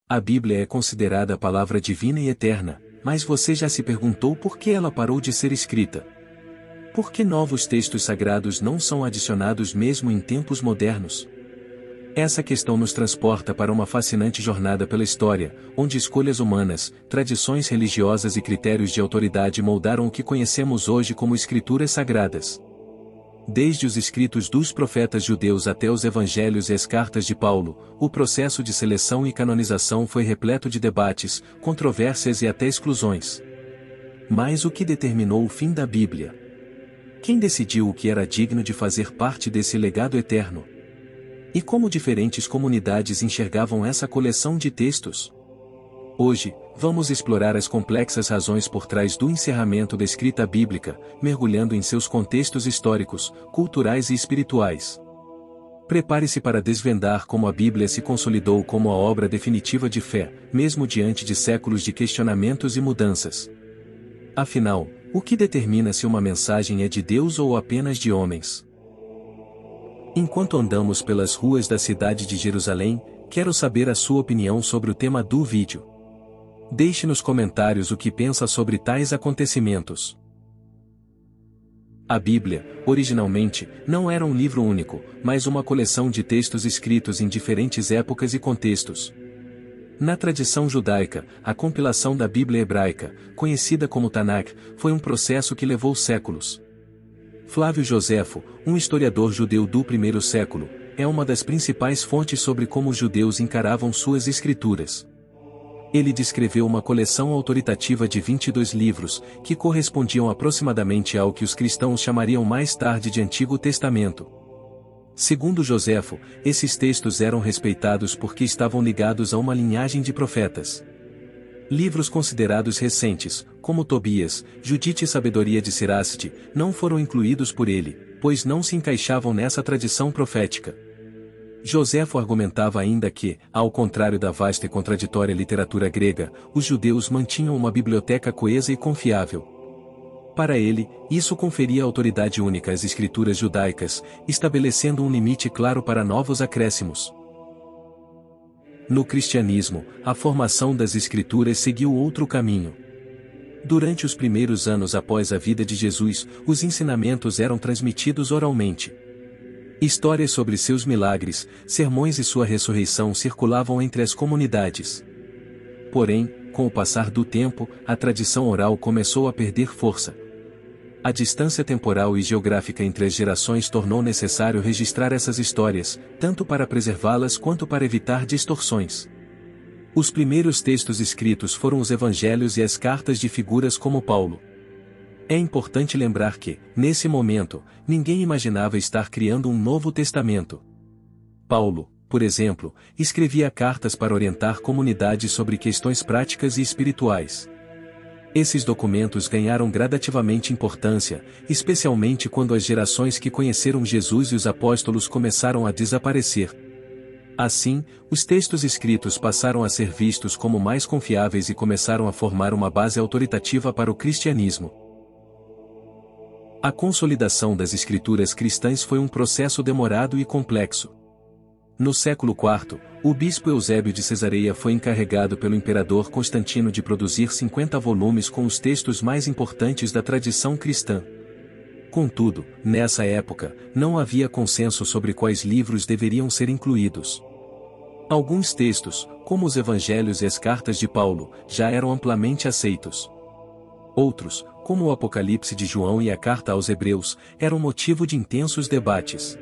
A Bíblia é considerada a palavra divina e eterna, mas você já se perguntou por que ela parou de ser escrita? Por que novos textos sagrados não são adicionados mesmo em tempos modernos? Essa questão nos transporta para uma fascinante jornada pela história, onde escolhas humanas, tradições religiosas e critérios de autoridade moldaram o que conhecemos hoje como escrituras sagradas. Desde os escritos dos profetas judeus até os evangelhos e as cartas de Paulo, o processo de seleção e canonização foi repleto de debates, controvérsias e até exclusões. Mas o que determinou o fim da Bíblia? Quem decidiu o que era digno de fazer parte desse legado eterno? E como diferentes comunidades enxergavam essa coleção de textos? Hoje, vamos explorar as complexas razões por trás do encerramento da escrita bíblica, mergulhando em seus contextos históricos, culturais e espirituais. Prepare-se para desvendar como a Bíblia se consolidou como a obra definitiva de fé, mesmo diante de séculos de questionamentos e mudanças. Afinal, o que determina se uma mensagem é de Deus ou apenas de homens? Enquanto andamos pelas ruas da cidade de Jerusalém, quero saber a sua opinião sobre o tema do vídeo. Deixe nos comentários o que pensa sobre tais acontecimentos. A Bíblia, originalmente, não era um livro único, mas uma coleção de textos escritos em diferentes épocas e contextos. Na tradição judaica, a compilação da Bíblia hebraica, conhecida como Tanakh, foi um processo que levou séculos. Flávio Joséfo, um historiador judeu do primeiro século, é uma das principais fontes sobre como os judeus encaravam suas escrituras. Ele descreveu uma coleção autoritativa de 22 livros, que correspondiam aproximadamente ao que os cristãos chamariam mais tarde de Antigo Testamento. Segundo Joséfo, esses textos eram respeitados porque estavam ligados a uma linhagem de profetas. Livros considerados recentes, como Tobias, Judite e Sabedoria de Siracide, não foram incluídos por ele, pois não se encaixavam nessa tradição profética. Joséfo argumentava ainda que, ao contrário da vasta e contraditória literatura grega, os judeus mantinham uma biblioteca coesa e confiável. Para ele, isso conferia autoridade única às escrituras judaicas, estabelecendo um limite claro para novos acréscimos. No cristianismo, a formação das escrituras seguiu outro caminho. Durante os primeiros anos após a vida de Jesus, os ensinamentos eram transmitidos oralmente. Histórias sobre seus milagres, sermões e sua ressurreição circulavam entre as comunidades. Porém, com o passar do tempo, a tradição oral começou a perder força. A distância temporal e geográfica entre as gerações tornou necessário registrar essas histórias, tanto para preservá-las quanto para evitar distorções. Os primeiros textos escritos foram os evangelhos e as cartas de figuras como Paulo. É importante lembrar que, nesse momento, ninguém imaginava estar criando um Novo Testamento. Paulo, por exemplo, escrevia cartas para orientar comunidades sobre questões práticas e espirituais. Esses documentos ganharam gradativamente importância, especialmente quando as gerações que conheceram Jesus e os apóstolos começaram a desaparecer. Assim, os textos escritos passaram a ser vistos como mais confiáveis e começaram a formar uma base autoritativa para o cristianismo. A consolidação das escrituras cristãs foi um processo demorado e complexo. No século IV, o bispo Eusébio de Cesareia foi encarregado pelo imperador Constantino de produzir 50 volumes com os textos mais importantes da tradição cristã. Contudo, nessa época, não havia consenso sobre quais livros deveriam ser incluídos. Alguns textos, como os evangelhos e as cartas de Paulo, já eram amplamente aceitos. Outros, como o Apocalipse de João e a Carta aos Hebreus, eram motivo de intensos debates.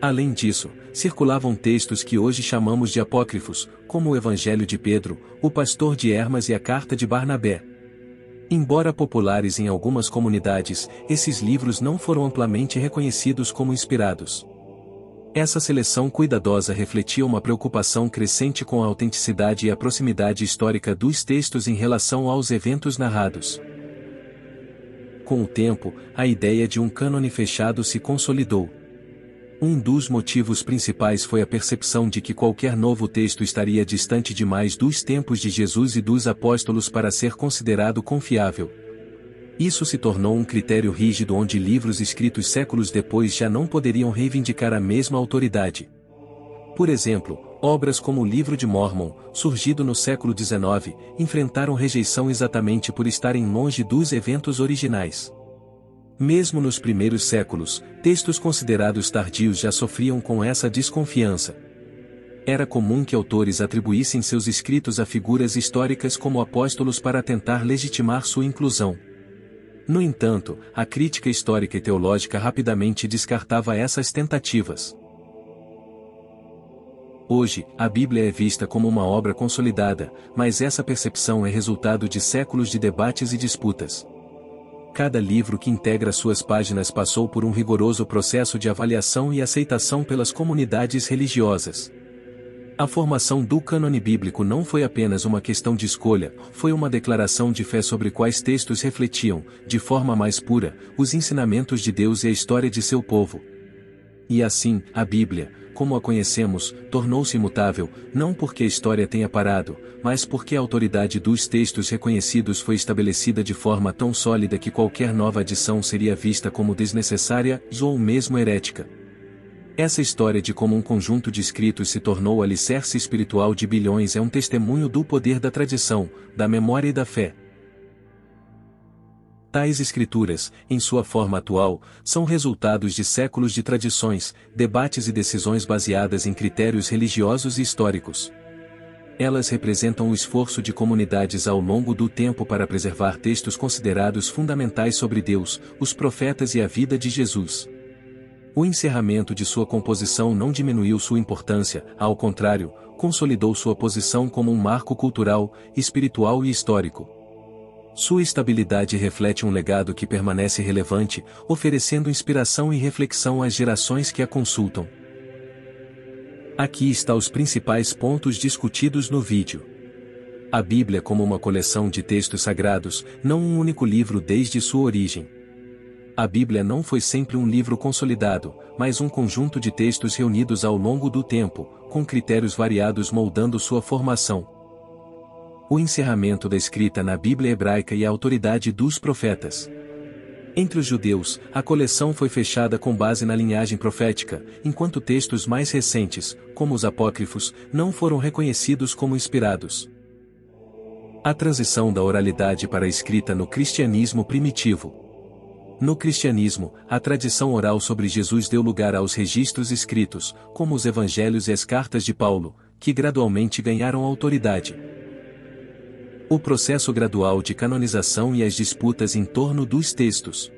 Além disso, circulavam textos que hoje chamamos de apócrifos, como o Evangelho de Pedro, o Pastor de Hermas e a Carta de Barnabé. Embora populares em algumas comunidades, esses livros não foram amplamente reconhecidos como inspirados. Essa seleção cuidadosa refletia uma preocupação crescente com a autenticidade e a proximidade histórica dos textos em relação aos eventos narrados. Com o tempo, a ideia de um cânone fechado se consolidou. Um dos motivos principais foi a percepção de que qualquer novo texto estaria distante demais dos tempos de Jesus e dos apóstolos para ser considerado confiável. Isso se tornou um critério rígido onde livros escritos séculos depois já não poderiam reivindicar a mesma autoridade. Por exemplo, obras como o Livro de Mórmon, surgido no século XIX, enfrentaram rejeição exatamente por estarem longe dos eventos originais. Mesmo nos primeiros séculos, textos considerados tardios já sofriam com essa desconfiança. Era comum que autores atribuíssem seus escritos a figuras históricas como apóstolos para tentar legitimar sua inclusão. No entanto, a crítica histórica e teológica rapidamente descartava essas tentativas. Hoje, a Bíblia é vista como uma obra consolidada, mas essa percepção é resultado de séculos de debates e disputas. Cada livro que integra suas páginas passou por um rigoroso processo de avaliação e aceitação pelas comunidades religiosas. A formação do cânone bíblico não foi apenas uma questão de escolha, foi uma declaração de fé sobre quais textos refletiam, de forma mais pura, os ensinamentos de Deus e a história de seu povo. E assim, a Bíblia, como a conhecemos, tornou-se imutável, não porque a história tenha parado, mas porque a autoridade dos textos reconhecidos foi estabelecida de forma tão sólida que qualquer nova adição seria vista como desnecessária ou mesmo herética. Essa história de como um conjunto de escritos se tornou o alicerce espiritual de bilhões é um testemunho do poder da tradição, da memória e da fé. Tais escrituras, em sua forma atual, são resultados de séculos de tradições, debates e decisões baseadas em critérios religiosos e históricos. Elas representam o esforço de comunidades ao longo do tempo para preservar textos considerados fundamentais sobre Deus, os profetas e a vida de Jesus. O encerramento de sua composição não diminuiu sua importância, ao contrário, consolidou sua posição como um marco cultural, espiritual e histórico. Sua estabilidade reflete um legado que permanece relevante, oferecendo inspiração e reflexão às gerações que a consultam. Aqui estão os principais pontos discutidos no vídeo. A Bíblia como uma coleção de textos sagrados, não um único livro desde sua origem. A Bíblia não foi sempre um livro consolidado, mas um conjunto de textos reunidos ao longo do tempo, com critérios variados moldando sua formação. O encerramento da escrita na Bíblia hebraica e a autoridade dos profetas. Entre os judeus, a coleção foi fechada com base na linhagem profética, enquanto textos mais recentes, como os apócrifos, não foram reconhecidos como inspirados. A transição da oralidade para a escrita no cristianismo primitivo. No cristianismo, a tradição oral sobre Jesus deu lugar aos registros escritos, como os evangelhos e as cartas de Paulo, que gradualmente ganharam autoridade. O processo gradual de canonização e as disputas em torno dos textos.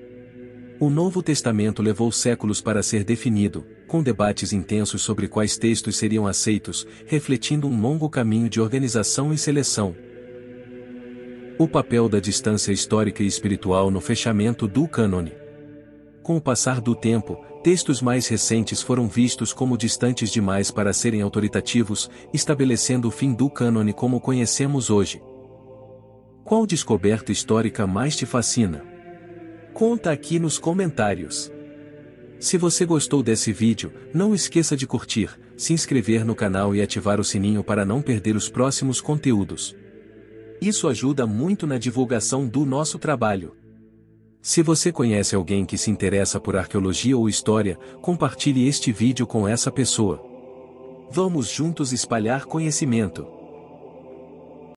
O Novo Testamento levou séculos para ser definido, com debates intensos sobre quais textos seriam aceitos, refletindo um longo caminho de organização e seleção. O papel da distância histórica e espiritual no fechamento do cânone. Com o passar do tempo, textos mais recentes foram vistos como distantes demais para serem autoritativos, estabelecendo o fim do cânone como conhecemos hoje. Qual descoberta histórica mais te fascina? Conta aqui nos comentários. Se você gostou desse vídeo, não esqueça de curtir, se inscrever no canal e ativar o sininho para não perder os próximos conteúdos. Isso ajuda muito na divulgação do nosso trabalho. Se você conhece alguém que se interessa por arqueologia ou história, compartilhe este vídeo com essa pessoa. Vamos juntos espalhar conhecimento.